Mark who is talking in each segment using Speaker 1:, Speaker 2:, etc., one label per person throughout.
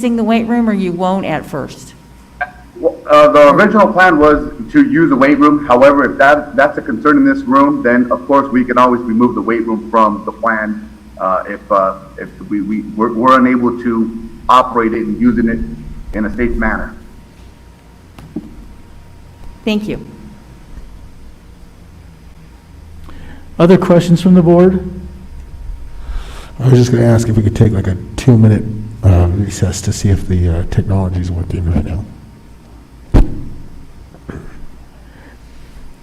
Speaker 1: using the weight room, or you won't at first?
Speaker 2: The original plan was to use the weight room. However, if that's a concern in this room, then of course we can always remove the weight room from the plan if we're unable to operate it and using it in a safe manner.
Speaker 1: Thank you.
Speaker 3: Other questions from the board?
Speaker 4: I was just going to ask if we could take like a 2-minute recess to see if the technology is working right now.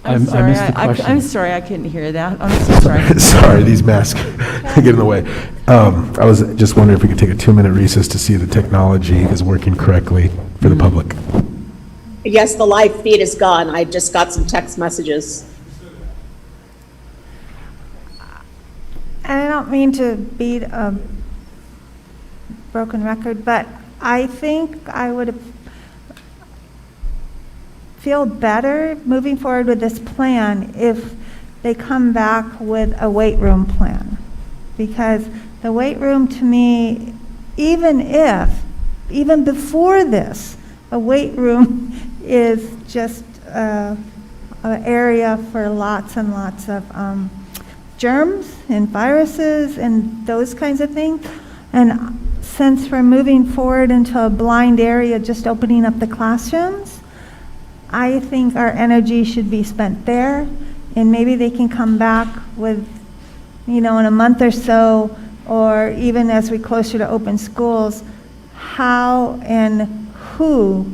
Speaker 3: I missed the question.
Speaker 1: I'm sorry, I couldn't hear that. I'm so sorry.
Speaker 4: Sorry, these masks get in the way. I was just wondering if we could take a 2-minute recess to see if the technology is working correctly for the public.
Speaker 5: Yes, the live feed is gone. I just got some text messages.
Speaker 6: And I don't mean to beat a broken record, but I think I would feel better moving forward with this plan if they come back with a weight room plan. Because the weight room to me, even before this, a weight room is just an area for lots and lots of germs and viruses and those kinds of things. And since we're moving forward into a blind area, just opening up the classrooms, I think our energy should be spent there, and maybe they can come back with, in a month or so, or even as we closer to open schools, how and who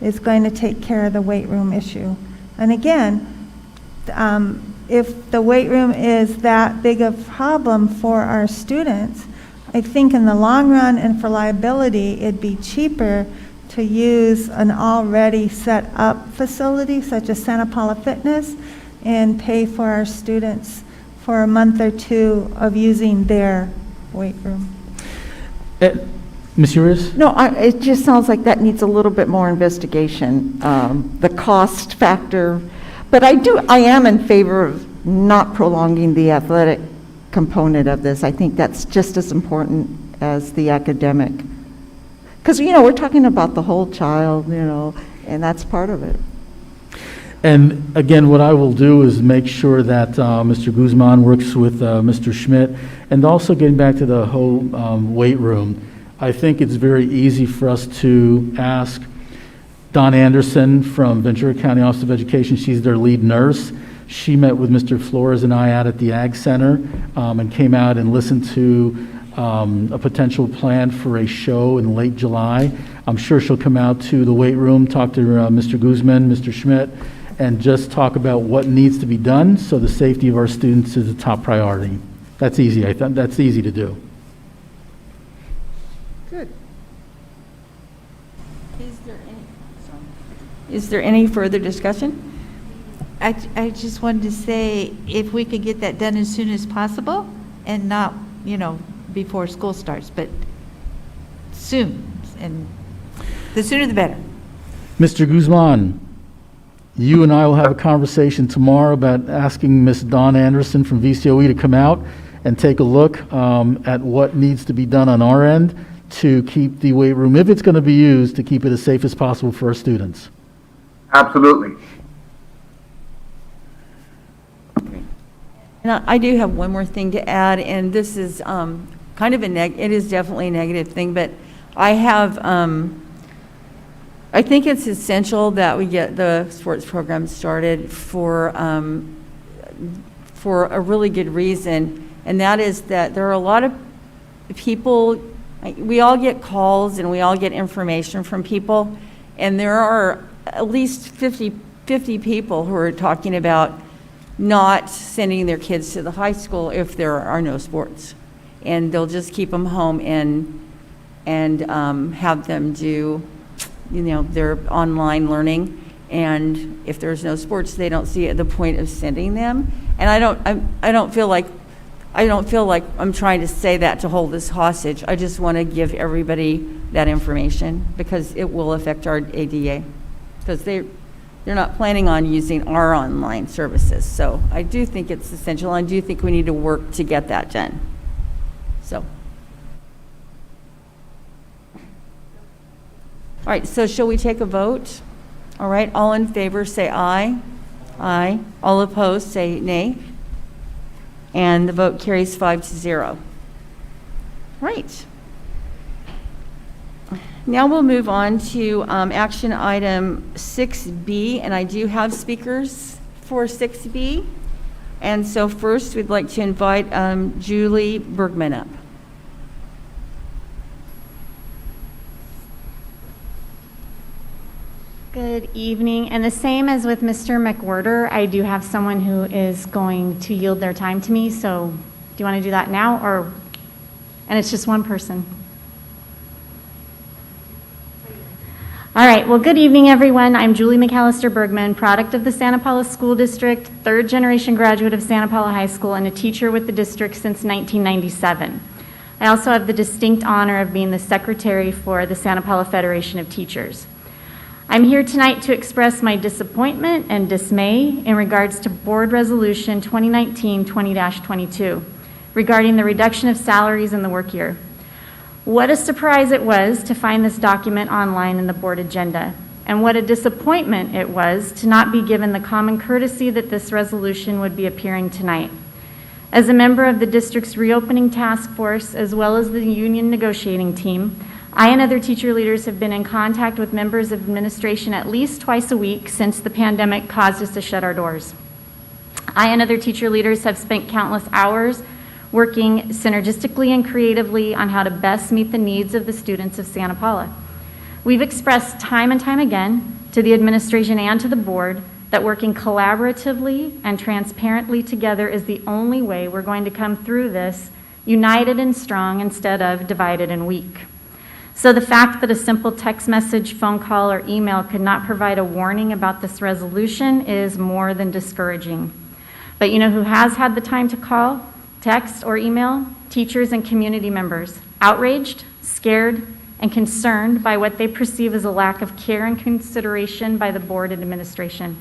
Speaker 6: is going to take care of the weight room issue. And again, if the weight room is that big a problem for our students, I think in the long run and for liability, it'd be cheaper to use an already set up facility such as Santa Paula Fitness and pay for our students for a month or two of using their weight room.
Speaker 3: Ms. Urias?
Speaker 7: No, it just sounds like that needs a little bit more investigation, the cost factor. But I am in favor of not prolonging the athletic component of this. I think that's just as important as the academic. Because, we're talking about the whole child, and that's part of it.
Speaker 3: And again, what I will do is make sure that Mr. Guzman works with Mr. Schmidt, and also getting back to the whole weight room. I think it's very easy for us to ask Dawn Anderson from Ventura County Office of Education. She's their lead nurse. She met with Mr. Flores and I out at the Ag Center and came out and listened to a potential plan for a show in late July. I'm sure she'll come out to the weight room, talk to Mr. Guzman, Mr. Schmidt, and just talk about what needs to be done so the safety of our students is a top priority. That's easy. I think that's easy to do.
Speaker 7: Good.
Speaker 1: Is there any further discussion?
Speaker 8: I just wanted to say, if we could get that done as soon as possible, and not, before school starts, but soon, and the sooner the better.
Speaker 3: Mr. Guzman, you and I will have a conversation tomorrow about asking Ms. Dawn Anderson from VCOE to come out and take a look at what needs to be done on our end to keep the weight room, if it's going to be used, to keep it as safe as possible for our students.
Speaker 2: Absolutely.
Speaker 1: And I do have one more thing to add, and this is kind of it is definitely a negative thing, but I have, I think it's essential that we get the sports program started for a really good reason, and that is that there are a lot of people, we all get calls and we all get information from people, and there are at least 50 people who are talking about not sending their kids to the high school if there are no sports, and they'll just keep them home and have them do, their online learning. And if there's no sports, they don't see the point of sending them. And I don't feel like I'm trying to say that to hold this hostage. I just want to give everybody that information because it will affect our ADA, because they're not planning on using our online services. So I do think it's essential. I do think we need to work to get that done. So. All right, so shall we take a vote? All right, all in favor, say aye. Aye. All opposed, say nay. And the vote carries 5-0. Right. Now we'll move on to action item 6B, and I do have speakers for 6B. And so first, we'd like to invite Julie Bergman up.
Speaker 9: Good evening, and the same as with Mr. McWhirter, I do have someone who is going to yield their time to me, so do you want to do that now, or, and it's just one person? All right, well, good evening, everyone. I'm Julie McAllister Bergman, product of the Santa Paula School District, third generation graduate of Santa Paula High School, and a teacher with the district since 1997. I also have the distinct honor of being the secretary for the Santa Paula Federation of Teachers. I'm here tonight to express my disappointment and dismay in regards to Board Resolution 2019-20-22 regarding the reduction of salaries in the work year. What a surprise it was to find this document online in the board agenda, and what a disappointment it was to not be given the common courtesy that this resolution would be appearing tonight. As a member of the district's reopening task force, as well as the union negotiating team, I and other teacher leaders have been in contact with members of administration at least twice a week since the pandemic caused us to shut our doors. I and other teacher leaders have spent countless hours working synergistically and creatively on how to best meet the needs of the students of Santa Paula. We've expressed time and time again to the administration and to the board that working collaboratively and transparently together is the only way we're going to come through this united and strong instead of divided and weak. So the fact that a simple text message, phone call, or email could not provide a warning about this resolution is more than discouraging. But you know who has had the time to call, text, or email? Teachers and community members, outraged, scared, and concerned by what they perceive as a lack of care and consideration by the board and administration.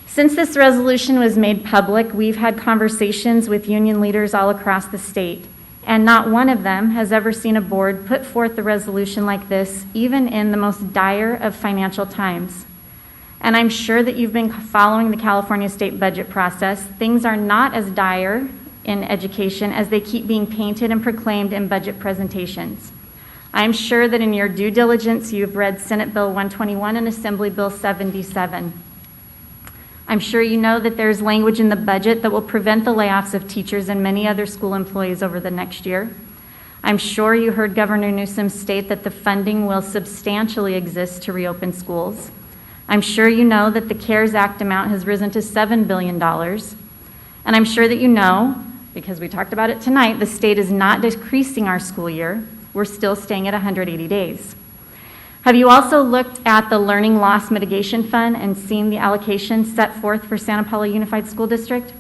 Speaker 9: Since this resolution was made public, we've had conversations with union leaders all across the state, and not one of them has ever seen a board put forth a resolution like this, even in the most dire of financial times. And I'm sure that you've been following the California state budget process. Things are not as dire in education as they keep being painted and proclaimed in budget presentations. I'm sure that in your due diligence, you've read Senate Bill 121 and Assembly Bill 77. I'm sure you know that there's language in the budget that will prevent the layoffs of teachers and many other school employees over the next year. I'm sure you heard Governor Newsom state that the funding will substantially exist to reopen schools. I'm sure you know that the CARES Act amount has risen to $7 billion. And I'm sure that you know, because we talked about it tonight, the state is not decreasing our school year. We're still staying at 180 days. Have you also looked at the Learning Loss Mitigation Fund and seen the allocation set forth for Santa Paula Unified School District?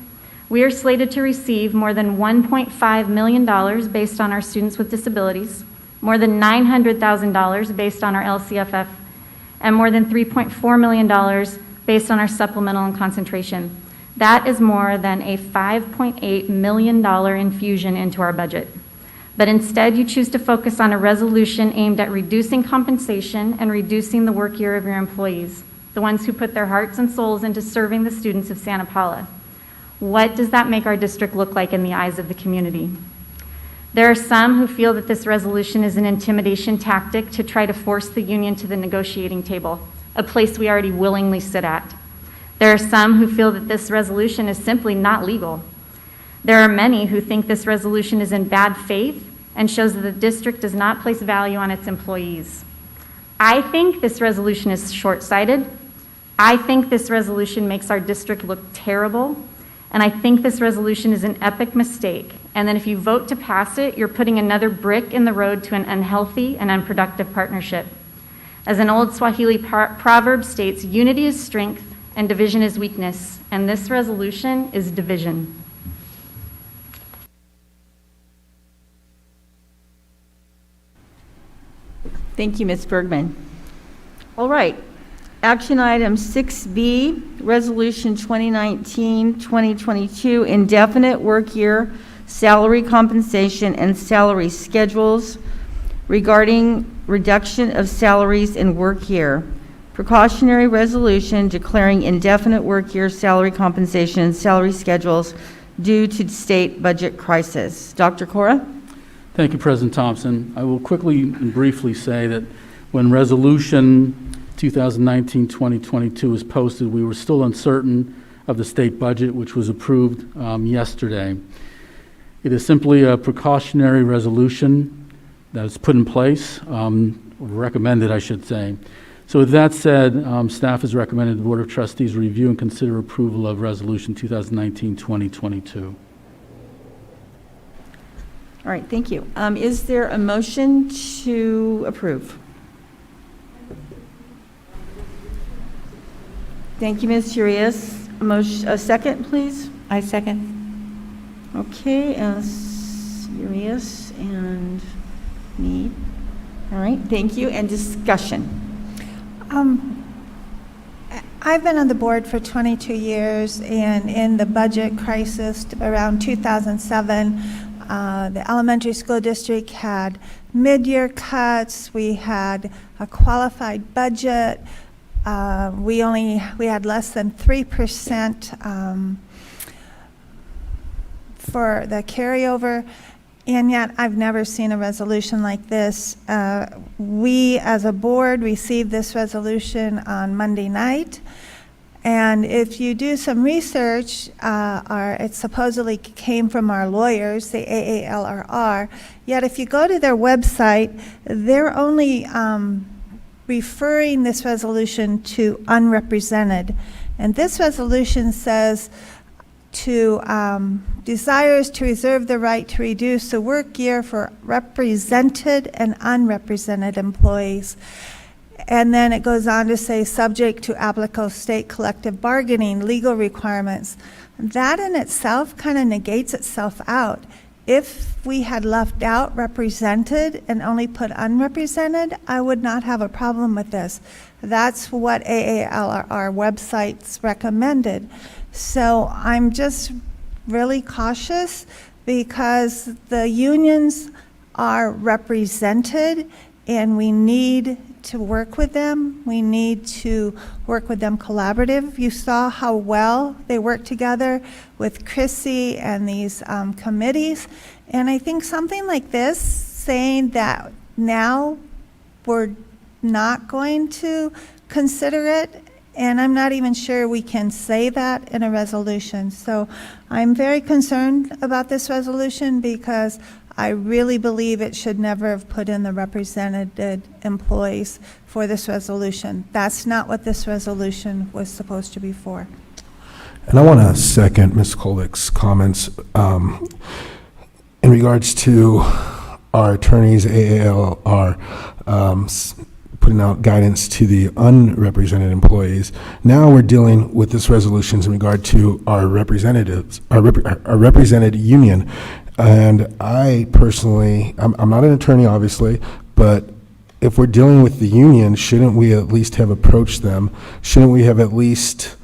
Speaker 9: We are slated to receive more than $1.5 million based on our students with disabilities, more than $900,000 based on our LCFF, and more than $3.4 million based on our supplemental and concentration. That is more than a $5.8 million infusion into our budget. But instead, you choose to focus on a resolution aimed at reducing compensation and reducing the work year of your employees, the ones who put their hearts and souls into serving the students of Santa Paula. What does that make our district look like in the eyes of the community? There are some who feel that this resolution is an intimidation tactic to try to force the union to the negotiating table, a place we already willingly sit at. There are some who feel that this resolution is simply not legal. There are many who think this resolution is in bad faith and shows that the district does not place value on its employees. I think this resolution is short-sighted. I think this resolution makes our district look terrible. And I think this resolution is an epic mistake. And then if you vote to pass it, you're putting another brick in the road to an unhealthy and unproductive partnership. As an old Swahili proverb states, unity is strength and division is weakness. And this resolution is division.
Speaker 1: Thank you, Ms. Bergman. All right. Action item 6B, Resolution 2019-2022, indefinite work year, salary compensation, and salary schedules regarding reduction of salaries in work year, precautionary resolution declaring indefinite work year salary compensation and salary schedules due to state budget crisis. Dr. Cora?
Speaker 3: Thank you, President Thompson. I will quickly and briefly say that when Resolution 2019-2022 was posted, we were still uncertain of the state budget, which was approved yesterday. It is simply a precautionary resolution that is put in place, recommended, I should say. So with that said, staff has recommended the Board of Trustees review and consider approval of Resolution 2019-2022.
Speaker 1: All right, thank you. Is there a motion to approve? Thank you, Ms. Urias. A second, please?
Speaker 8: I second.
Speaker 1: Okay, Urias and me. All right, thank you. And discussion.
Speaker 6: I've been on the board for 22 years, and in the budget crisis around 2007, the elementary school district had mid-year cuts. We had a qualified budget. We had less than 3% for the carryover, and yet I've never seen a resolution like this. We, as a board, received this resolution on Monday night, and if you do some research, it supposedly came from our lawyers, the AALRR, yet if you go to their website, they're only referring this resolution to unrepresented. And this resolution says desires to reserve the right to reduce the work year for represented and unrepresented employees. And then it goes on to say, subject to applicable state collective bargaining, legal requirements. That in itself kind of negates itself out. If we had left out represented and only put unrepresented, I would not have a problem with this. That's what AALRR websites recommended. So I'm just really cautious because the unions are represented and we need to work with them. We need to work with them collaborative. You saw how well they work together with Chrissy and these committees. And I think something like this, saying that now we're not going to consider it, and I'm not even sure we can say that in a resolution. So I'm very concerned about this resolution because I really believe it should never have put in the represented employees for this resolution. That's not what this resolution was supposed to be for.
Speaker 4: And I want to second Ms. Kolvik's comments in regards to our attorneys, AALR, putting out guidance to the unrepresented employees. Now we're dealing with this resolution in regard to our representatives, our represented union. And I personally, I'm not an attorney, obviously, but if we're dealing with the union, shouldn't we at least have approached them? Shouldn't we have at least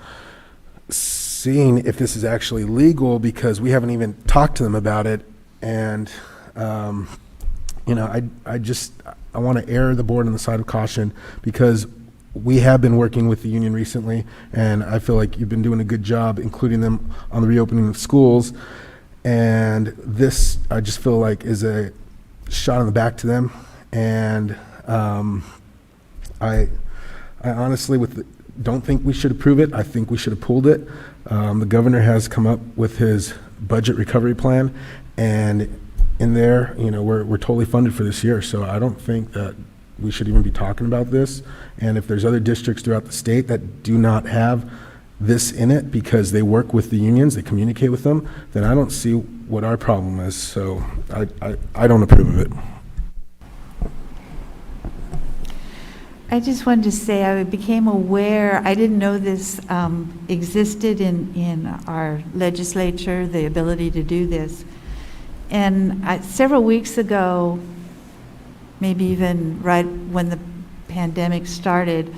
Speaker 4: seen if this is actually legal, because we haven't even talked to them about it? And, you know, I want to err the board on the side of caution, because we have been working with the union recently, and I feel like you've been doing a good job including them on the reopening of schools. And this, I just feel like, is a shot in the back to them. And I honestly don't think we should approve it. I think we should have pulled it. The governor has come up with his budget recovery plan, and in there, you know, we're totally funded for this year. So I don't think that we should even be talking about this. And if there's other districts throughout the state that do not have this in it because they work with the unions, they communicate with them, then I don't see what our problem is. So I don't approve of it.
Speaker 8: I just wanted to say I became aware, I didn't know this existed in our legislature, the ability to do this. And several weeks ago, maybe even right when the pandemic started,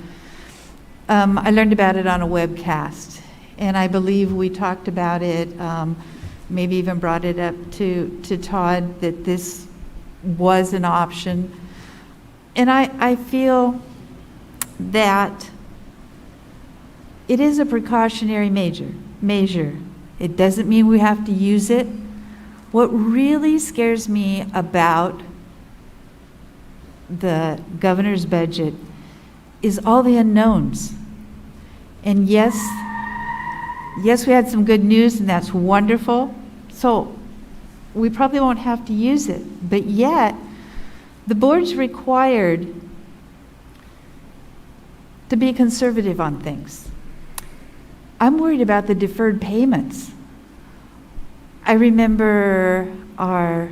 Speaker 8: I learned about it on a webcast, and I believe we talked about it, maybe even brought it up to Todd, that this was an option. And I feel that it is a precautionary measure. It doesn't mean we have to use it. What really scares me about the governor's budget is all the unknowns. And yes, we had some good news, and that's wonderful. So we probably won't have to use it. But yet, the board's required to be conservative on things. I'm worried about the deferred payments. I remember our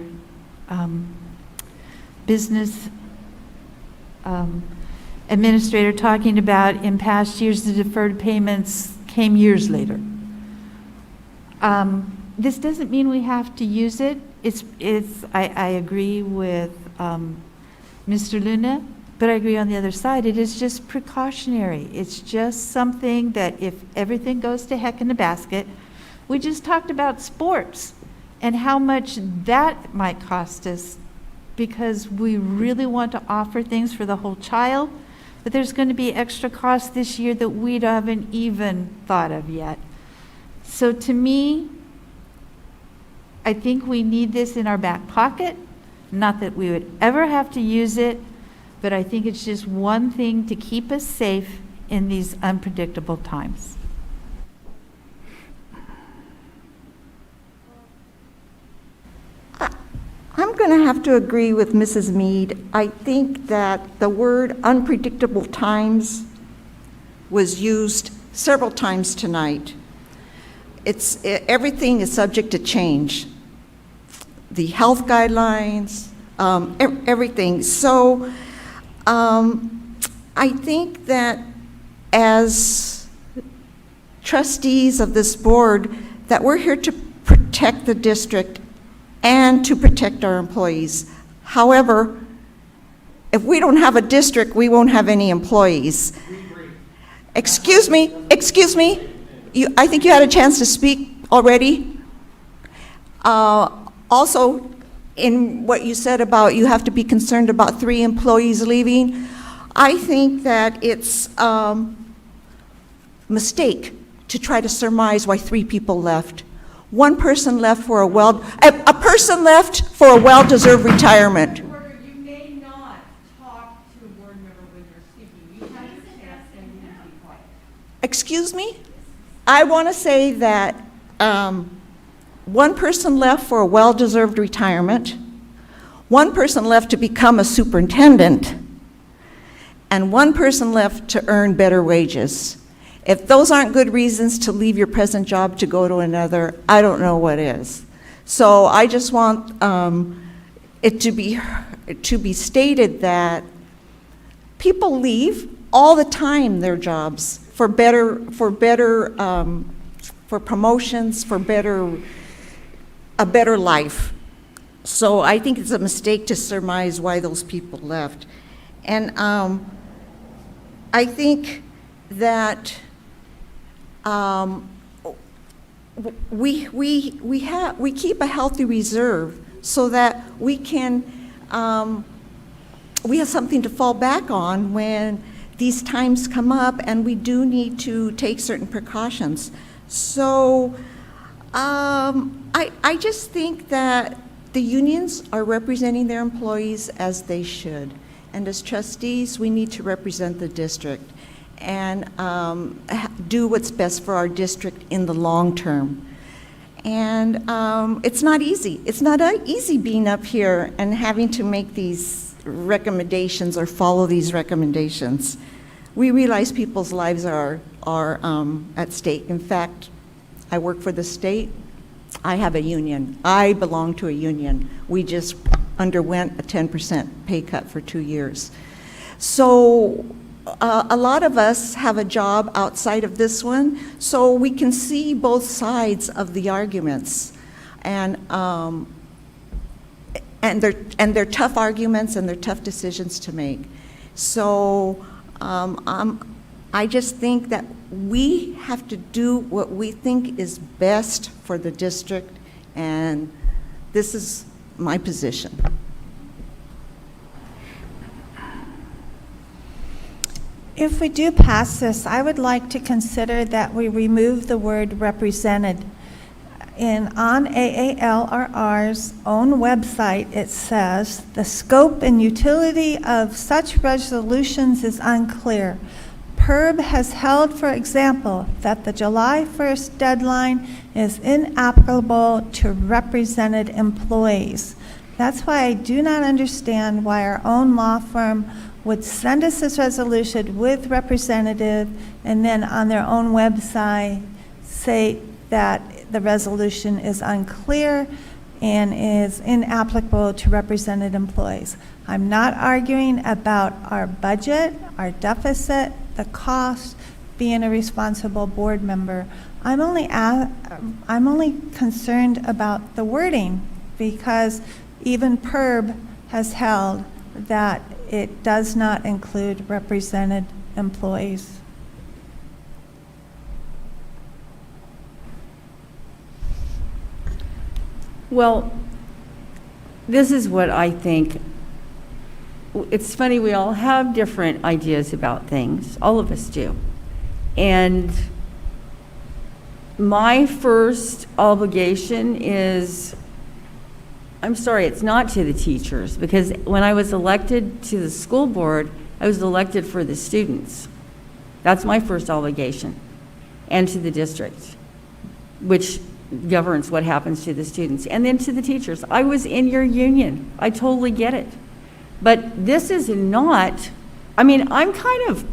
Speaker 8: business administrator talking about in past years the deferred payments came years later. This doesn't mean we have to use it. I agree with Mr. Luna, but I agree on the other side. It is just precautionary. It's just something that if everything goes to heck in a basket, we just talked about sports and how much that might cost us because we really want to offer things for the whole child, but there's going to be extra costs this year that we haven't even thought of yet. So to me, I think we need this in our back pocket. Not that we would ever have to use it, but I think it's just one thing to keep us safe in these unpredictable times.
Speaker 7: I'm going to have to agree with Mrs. Mead. I think that the word unpredictable times was used several times tonight. Everything is subject to change. The health guidelines, everything. So I think that as trustees of this board, that we're here to protect the district and to protect our employees. However, if we don't have a district, we won't have any employees. Excuse me. I think you had a chance to speak already. Also, in what you said about you have to be concerned about 3 employees leaving, I think that it's a mistake to try to surmise why 3 people left. One person left for a person left for a well-deserved retirement.
Speaker 1: You may not talk to a board member when you're speaking. You have your chance and you need to be quiet.
Speaker 7: Excuse me? I want to say that one person left for a well-deserved retirement, one person left to become a superintendent, and one person left to earn better wages. If those aren't good reasons to leave your present job to go to another, I don't know what is. So I just want it to be stated that people leave all the time their jobs for promotions, for a better life. So I think it's a mistake to surmise why those people left. And I think that we keep a healthy reserve so that we have something to fall back on when these times come up and we do need to take certain precautions. So I just think that the unions are representing their employees as they should. And as trustees, we need to represent the district and do what's best for our district in the long term. And it's not easy. It's not easy being up here and having to make these recommendations or follow these recommendations. We realize people's lives are at stake. In fact, I work for the state. I have a union. I belong to a union. We just underwent a 10% pay cut for 2 years. So a lot of us have a job outside of this one, so we can see both sides of the arguments, and they're tough arguments and they're tough decisions to make. So I just think that we have to do what we think is best for the district, and this is my position.
Speaker 6: If we do pass this, I would like to consider that we remove the word represented. On AALRR's own website, it says, "The scope and utility of such resolutions is unclear. PERB has held, for example, that the July 1st deadline is inapplicable to represented employees." That's why I do not understand why our own law firm would send us this resolution with representative and then on their own website say that the resolution is unclear and is inapplicable to represented employees. I'm not arguing about our budget, our deficit, the cost, being a responsible board member. I'm only concerned about the wording because even PERB has held that it does not include represented employees.
Speaker 1: Well, this is what I think. It's funny, we all have different ideas about things. All of us do. And my first obligation is, I'm sorry, it's not to the teachers, because when I was elected to the school board, I was elected for the students. That's my first obligation, and to the district, which governs what happens to the students, and then to the teachers. I was in your union. I totally get it. But this is not, I mean, I'm kind of,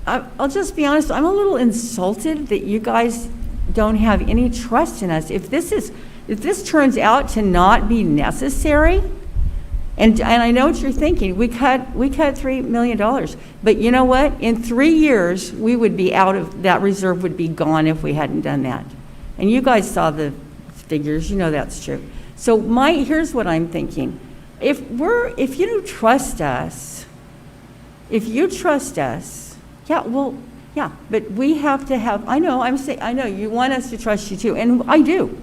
Speaker 1: I'll just be honest, I'm a little insulted that you guys don't have any trust in us. If this turns out to not be necessary, and I know what you're thinking, we cut $3 million, but you know what? In 3 years, we would be out of, that reserve would be gone if we hadn't done that. And you guys saw the figures, you know that's true. So here's what I'm thinking. If you trust us, yeah, well, yeah, but we have to have, I know you want us to trust you too, and I do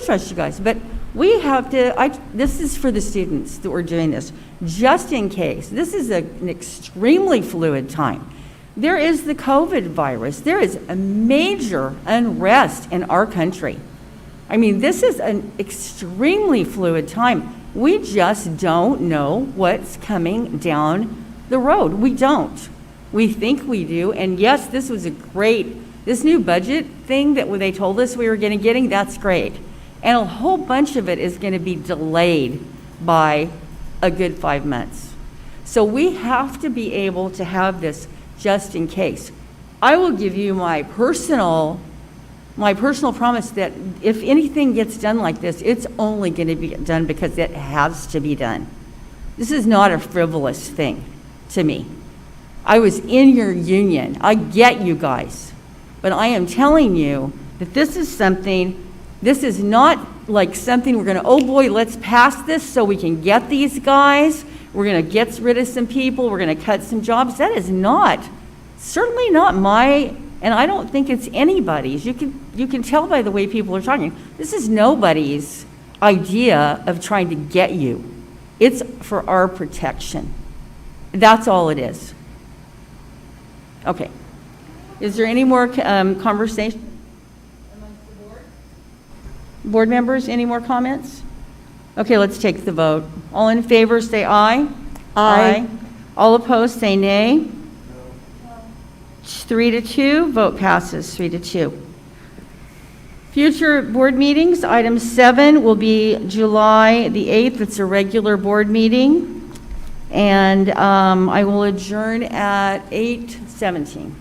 Speaker 1: trust you guys, but we have to, this is for the students that we're doing this, just in case. This is an extremely fluid time. There is the COVID virus. There is a major unrest in our country. I mean, this is an extremely fluid time. We just don't know what's coming down the road. We don't. We think we do. And yes, this was this new budget thing that they told us we were getting, that's great. And a whole bunch of it is going to be delayed by a good 5 months. So we have to be able to have this just in case. I will give you my personal promise that if anything gets done like this, it's only going to be done because it has to be done. This is not a frivolous thing to me. I was in your union. I get you guys. But I am telling you that this is not like something we're going to, oh boy, let's pass this so we can get these guys. We're going to get rid of some people. We're going to cut some jobs. That is certainly not and I don't think it's anybody's. You can tell by the way people are talking. This is nobody's idea of trying to get you. It's for our protection. That's all it is. Okay. Is there any more conversation amongst the board? Board members, any more comments? Okay, let's take the vote. All in favor, say aye. Aye. All opposed, say nay. No. 3-2, vote passes 3-2. Future board meetings, item 7 will be July the 8th. It's a regular board meeting. And I will adjourn at 8:17.